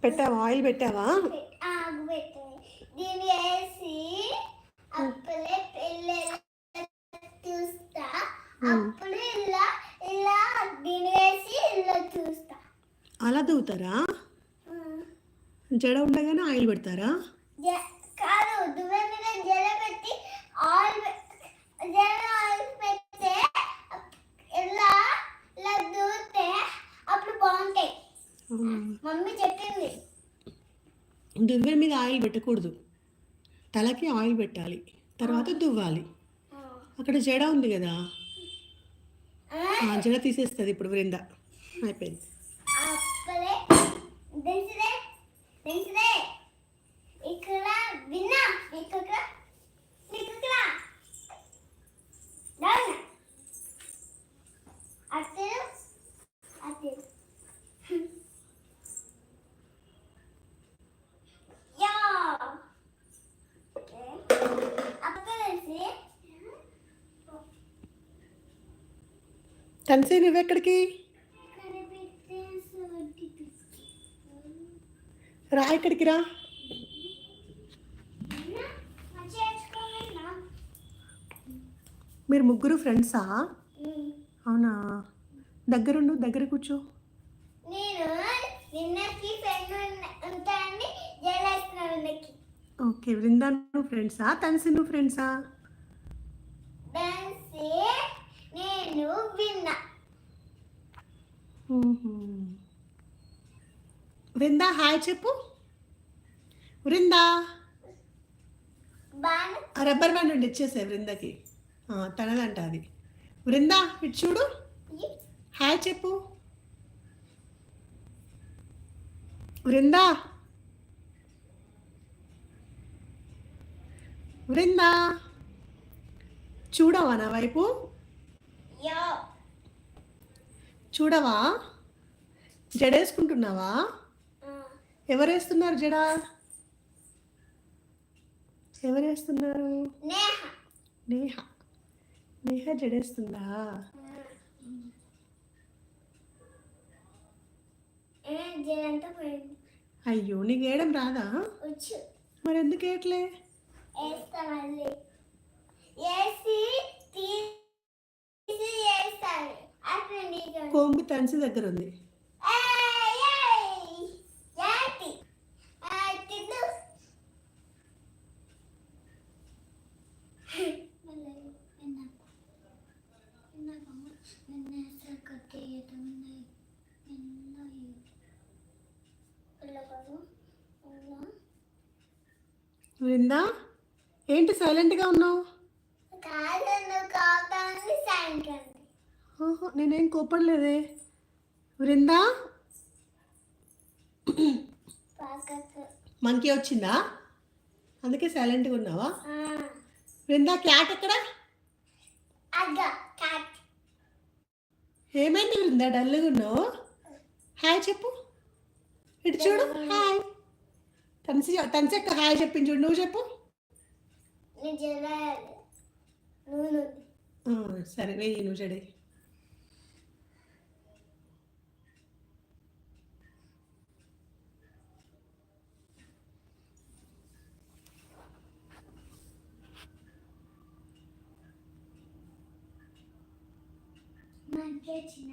పెట్టావా? ఆయిల్ పెట్టావా? ఆగు పెట్టే. దీన్ని వేసి అప్పుడే పెళ్ళి చూస్తా. అప్పుడు ఇలా ఇలా దీన్ని వేసి ఇలా చూస్తా. అలా దువ్వుతారా? జడ ఉండగానే ఆయిల్ పెడతారా? కాదు, దువ్వె మీద జడ పెట్టి ఆయిల్ పెడితే ఇలా ఇలా దువ్వుతే అప్పుడు బాగుంటాయి. మమ్మీ చెప్పింది. దువ్వె మీద ఆయిల్ పెట్టకూడదు, తలకి ఆయిల్ పెట్టాలి, తర్వాత దువ్వాలి. అక్కడ జడ ఉంది కదా, జడ తీసేస్తుంది ఇప్పుడు వృంద. అయిపోయింది. ఇక్కడ విన్నా ఇక్కడ అతే అతే యా తన్సీ నువ్వెక్కడికి రా? ఇక్కడికి రా. మీరు ముగ్గురు ఫ్రెండ్సా? అవునా? దగ్గరుండు, దగ్గర కూర్చో. ఓకే, వృందా నువ్వు ఫ్రెండ్సా? తన్సీ నువ్వు ఫ్రెండ్సా? నేను విన్నా. వృందా హాయ్ చెప్పు. వృందా రబ్బర్ బ్యాండ్ ఉండి ఇచ్చేసే వృందకి, తనదంట అది. వృందా ఇటు చూడు, హాయ్ చెప్పు. వృందా, వృందా చూడవా నా వైపు? చూడవా? జడేసుకుంటున్నావా? ఎవరేస్తున్నారు జడ? ఎవరేస్తున్నారు? నేహ. నేహ జడేస్తుందా? అయ్యో, నీకు వేయడం రాదా? మరి ఎందుకు వేయట్లే? కోంబు తన్సి దగ్గర ఉంది. వృందా ఏంటి సైలెంట్గా ఉన్నావు? నేనేం కోపడలేదే. వృందా మంకీ వచ్చిందా? అందుకే సైలెంట్గా ఉన్నావా? వృందా క్యాట్ ఎక్కడ? ఏమైంది వృందా డల్గా ఉన్నావు? హాయ్ చెప్పు. ఇటు చూడు, హాయ్. తన్సి ఎక్క హాయ్ చెప్పింది చూడు. నువ్వు చెప్పు. సరే వెయ్యి, నువ్వు జడే. చిన్న